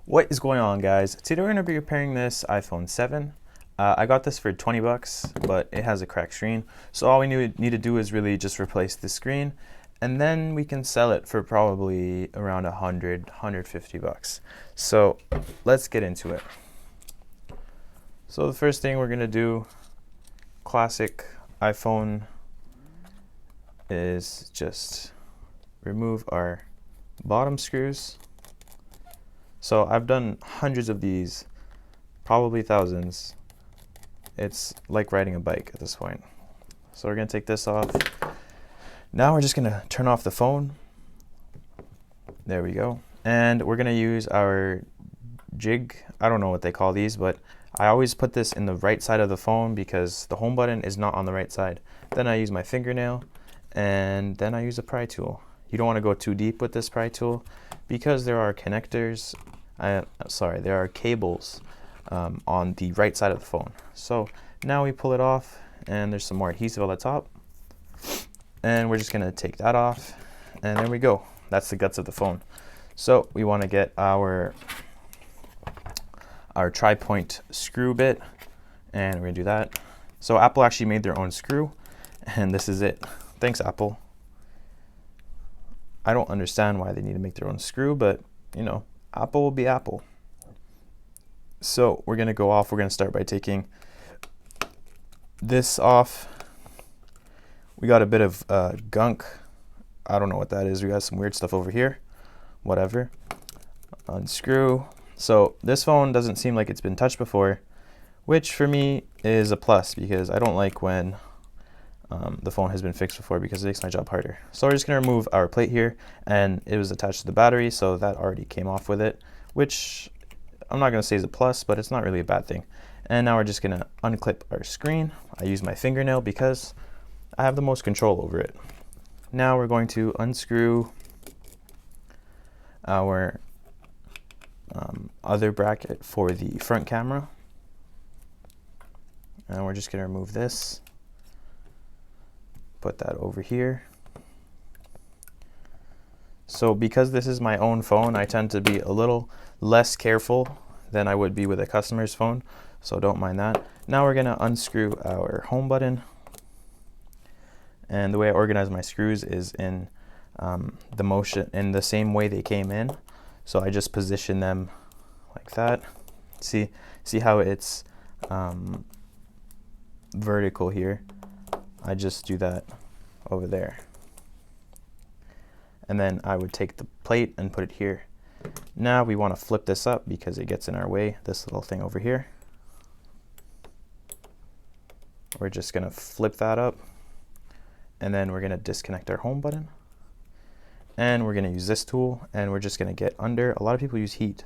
What is going on, guys? Today we're going to be repairing this iPhone 7. I got this for 20 bucks, but it has a cracked screen. So all we need to do is really just replace the screen, and then we can sell it for probably around 150 bucks. So let's get into it. So the first thing we're going to do, classic iPhone, is just remove our bottom screws. So I've done hundreds of these, probably thousands. It's like riding a bike at this point. So we're gonna take this off. Now we're just gonna turn off the phone. There we go. And we're gonna use our jig. I don't know what they call these, but I always put this in the right side of the phone because the home button is not on the right side. Then I use my fingernail, and then I use a pry tool. You don't want to go too deep with this pry tool because there are connectors, there are cables on the right side of the phone. So now we pull it off, and there's some more adhesive on the top, and we're just gonna take that off, and there we go. That's the guts of the phone. So we want to get our tri-point screw bit, and we're gonna do that. So Apple actually made their own screw, and this is it. Thanks, Apple. I don't understand why they need to make their own screw, but you know, Apple will be Apple. So we're gonna go off. We're gonna start by taking this off. We got a bit of gunk. I don't know what that is. We got some weird stuff over here. Whatever. Unscrew. So this phone doesn't seem like it's been touched before, which for me is a plus because I don't like when the phone has been fixed before because it makes my job harder. So we're just going to remove our plate here, and it was attached to the battery, so that already came off with it, which I'm not going to say is a plus, but it's not really a bad thing. And now we're just going to unclip our screen. I use my fingernail because I have the most control over it. Now we're going to unscrew our other bracket for the front camera, and we're just going to remove this. Put that over here. So because this is my own phone, I tend to be a little less careful than I would be with a customer's phone, so don't mind that. Now we're gonna unscrew our home button, and the way I organize my screws is in the same way they came in. So I just position them like that. See how it's vertical here? I just do that over there. And then I would take the plate and put it here. Now we want to flip this up because it gets in our way, this little thing over here. We're just going to flip that up, and then we're going to disconnect our home button. And we're going to use this tool, and we're just going to get under. A lot of people use heat,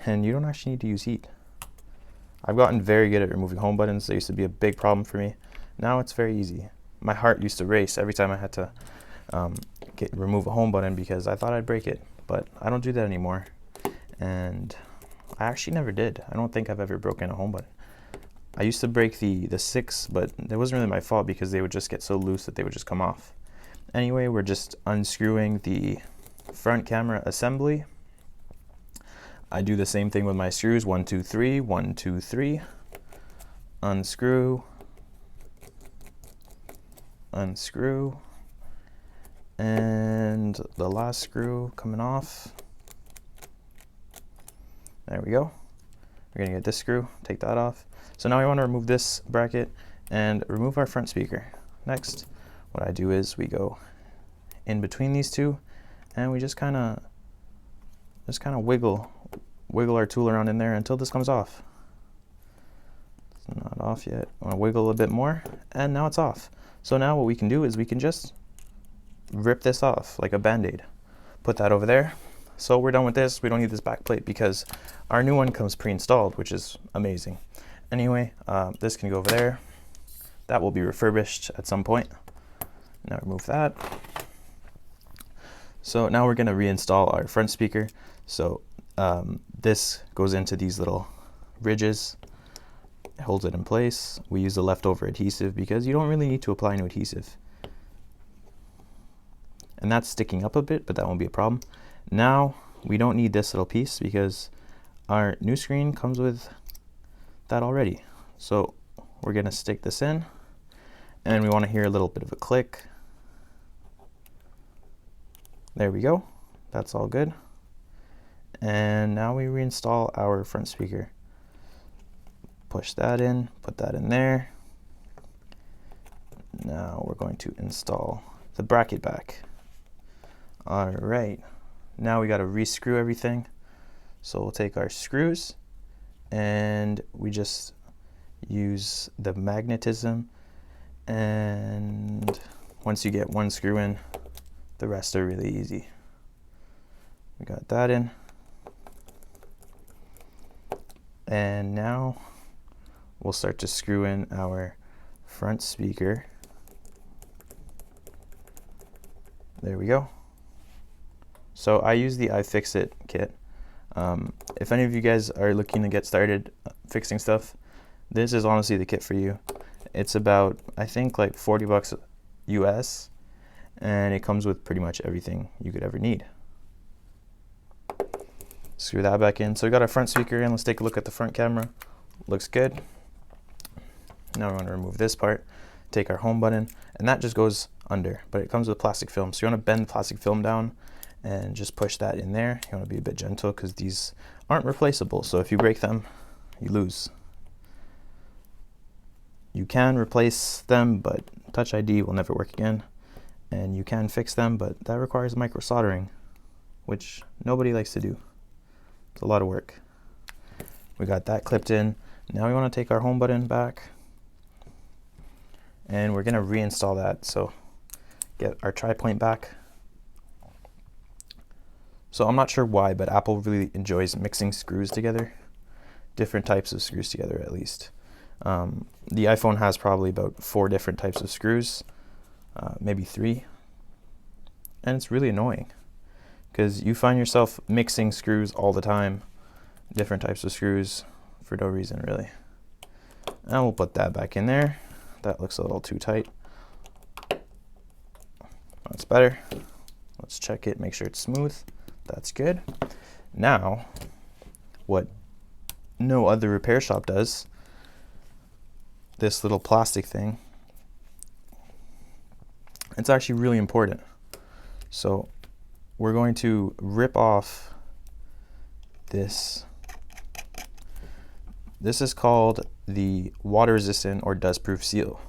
and you don't actually need to use heat. I've gotten very good at removing home buttons. They used to be a big problem for me. Now it's very easy. My heart used to race every time I had to remove a home button because I thought I'd break it, but I don't do that anymore. And I actually never did. I don't think I've ever broken a home button. I used to break the 6, but it wasn't really my fault because they would just get so loose that they would just come off. Anyway, we're just unscrewing the front camera assembly. I do the same thing with my screws. 1, 2, 3, 1, 2, 3. Unscrew. Unscrew, and the last screw coming off. There we go. We're gonna get this screw, take that off. So now we want to remove this bracket and remove our front speaker. Next, what I do is we go in between these two, and we just kind of wiggle our tool around in there until this comes off. It's not off yet. I want to wiggle a bit more, and now it's off. So now what we can do is we can just rip this off like a band-aid. Put that over there. So we're done with this. We don't need this back plate because our new one comes pre-installed, which is amazing. Anyway, this can go over there. That will be refurbished at some point. Now remove that. So now we're going to reinstall our front speaker. So this goes into these little ridges. Holds it in place. We use the leftover adhesive because you don't really need to apply new adhesive. And that's sticking up a bit, but that won't be a problem. Now we don't need this little piece because our new screen comes with that already. So we're going to stick this in, and we want to hear a little bit of a click. There we go. That's all good. And now we reinstall our front speaker. Push that in, put that in there. Now we're going to install the bracket back. All right, now we got to rescrew everything. So we'll take our screws and we just use the magnetism, and once you get one screw in, the rest are really easy. We got that in. And now we'll start to screw in our front speaker. There we go. So I use the iFixit kit. If any of you guys are looking to get started fixing stuff, this is honestly the kit for you. It's about, I think, like 40 bucks US, and it comes with pretty much everything you could ever need. Screw that back in. So we got our front speaker in. Let's take a look at the front camera. Looks good. Now we're going to remove this part, take our home button, and that just goes under, but it comes with plastic film. So you want to bend the plastic film down and just push that in there. You want to be a bit gentle because these aren't replaceable. So if you break them, you lose. You can replace them, but Touch ID will never work again. And you can fix them, but that requires micro soldering, which nobody likes to do. It's a lot of work. We got that clipped in. Now we want to take our home button back, and we're going to reinstall that. So get our tri-point back. So I'm not sure why, but Apple really enjoys mixing screws together, different types of screws together at least. The iPhone has probably about 4 different types of screws, maybe 3, and it's really annoying because you find yourself mixing screws all the time, different types of screws for no reason really. And we'll put that back in there. That looks a little too tight. That's better. Let's check it, make sure it's smooth. That's good. Now, what no other repair shop does, this little plastic thing, it's actually really important. So we're going to rip off this. This is called the water resistant or dust proof seal,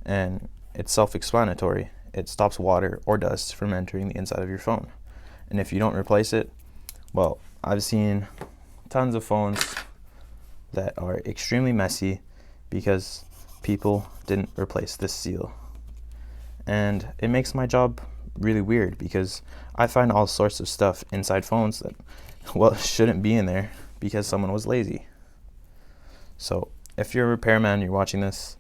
and it's self-explanatory. It stops water or dust from entering the inside of your phone. And if you don't replace it, well, I've seen tons of phones that are extremely messy because people didn't replace this seal. And it makes my job really weird because I find all sorts of stuff inside phones that, well, shouldn't be in there because someone was lazy. So if you're a repairman, you're watching this,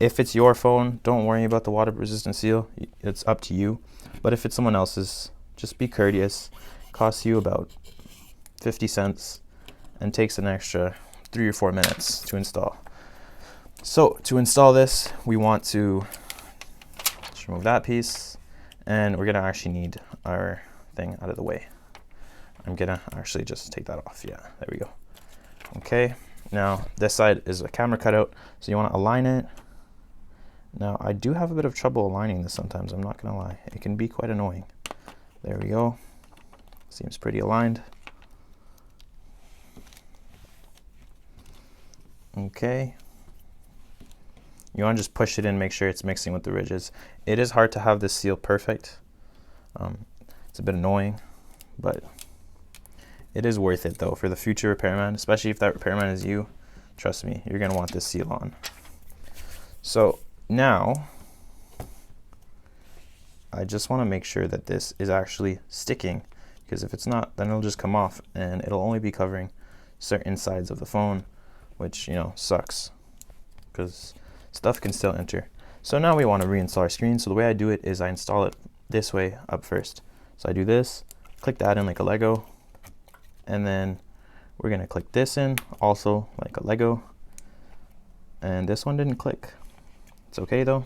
if it's your phone, don't worry about the water resistant seal. It's up to you. But if it's someone else's, just be courteous. It costs you about 50 cents and takes an extra 3 or 4 minutes to install. So to install this, we want to just remove that piece, and we're gonna actually need our thing out of the way. I'm gonna actually just take that off. Yeah, there we go. Okay, now this side is a camera cutout, so you want to align it. Now I do have a bit of trouble aligning this sometimes, I'm not gonna lie. It can be quite annoying. There we go. Seems pretty aligned. Okay. You want to just push it in, make sure it's mixing with the ridges. It is hard to have this seal perfect. It's a bit annoying, but it is worth it though for the future repairman, especially if that repairman is you. Trust me, you're going to want this seal on. So now I just want to make sure that this is actually sticking, because if it's not, then it'll just come off and it'll only be covering certain sides of the phone, which, you know, sucks because stuff can still enter. So now we want to reinstall our screen. So the way I do it is I install it this way up first. So I do this, click that in like a Lego, and then we're going to click this in also like a Lego, and this one didn't click. It's okay though.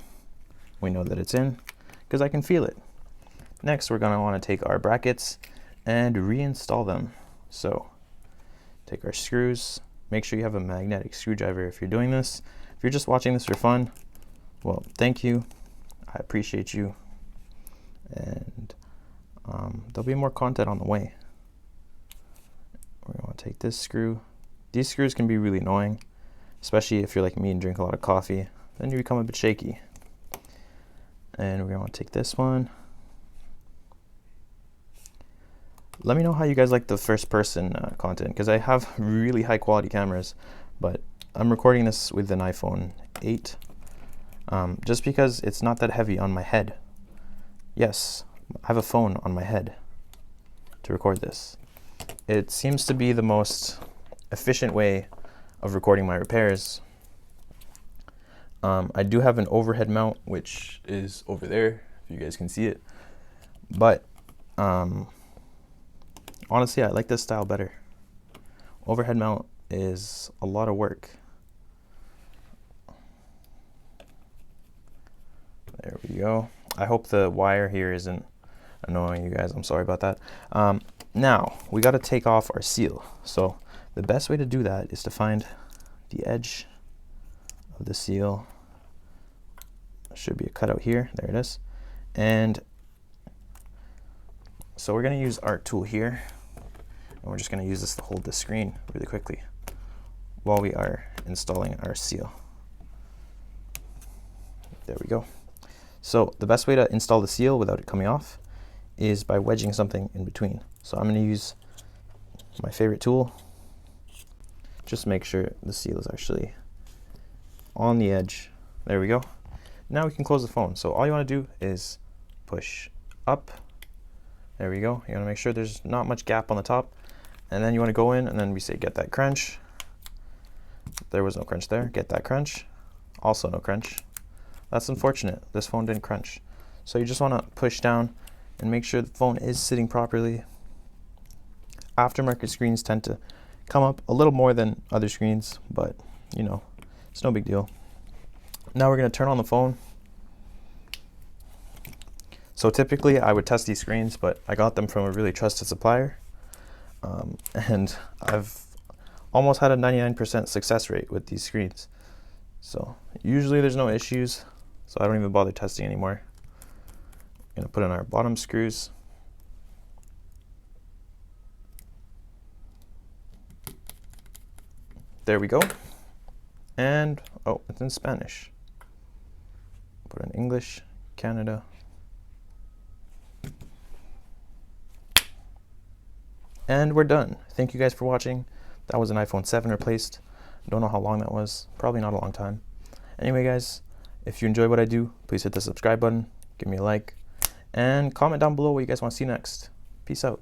We know that it's in because I can feel it. Next, we're going to want to take our brackets and reinstall them. So take our screws. Make sure you have a magnetic screwdriver if you're doing this. If you're just watching this for fun, well, thank you. I appreciate you. And there'll be more content on the way. We're going to take this screw. These screws can be really annoying, especially if you're like me and drink a lot of coffee. Then you become a bit shaky. And we're going to take this one. Let me know how you guys like the first person content, because I have really high quality cameras, but I'm recording this with an iPhone 8 just because it's not that heavy on my head. Yes, I have a phone on my head to record this. It seems to be the most efficient way of recording my repairs. I do have an overhead mount, which is over there, if you guys can see it. But honestly, I like this style better. Overhead mount is a lot of work. There we go. I hope the wire here isn't annoying you guys. I'm sorry about that. Now, we got to take off our seal. So the best way to do that is to find the edge of the seal. Should be a cutout here. There it is. And so we're going to use our tool here. And we're just going to use this to hold the screen really quickly while we are installing our seal. There we go. So the best way to install the seal without it coming off is by wedging something in between. So I'm going to use my favorite tool. Just make sure the seal is actually on the edge. There we go. Now we can close the phone. So all you want to do is push up. There we go. You want to make sure there's not much gap on the top. And then you want to go in and then we say get that crunch. There was no crunch there. Get that crunch. Also no crunch. That's unfortunate. This phone didn't crunch. So you just want to push down and make sure the phone is sitting properly. Aftermarket screens tend to come up a little more than other screens, but you know, it's no big deal. Now we're going to turn on the phone. So typically I would test these screens, but I got them from a really trusted supplier. And I've almost had a 99% success rate with these screens. So usually there's no issues, so I don't even bother testing anymore. I'm going to put in our bottom screws. There we go. And, oh, it's in Spanish. Put in English, Canada. And we're done. Thank you guys for watching. That was an iPhone 7 replaced. Don't know how long that was. Probably not a long time. Anyway, guys, if you enjoy what I do, please hit the subscribe button, give me a like, and comment down below what you guys want to see next. Peace out.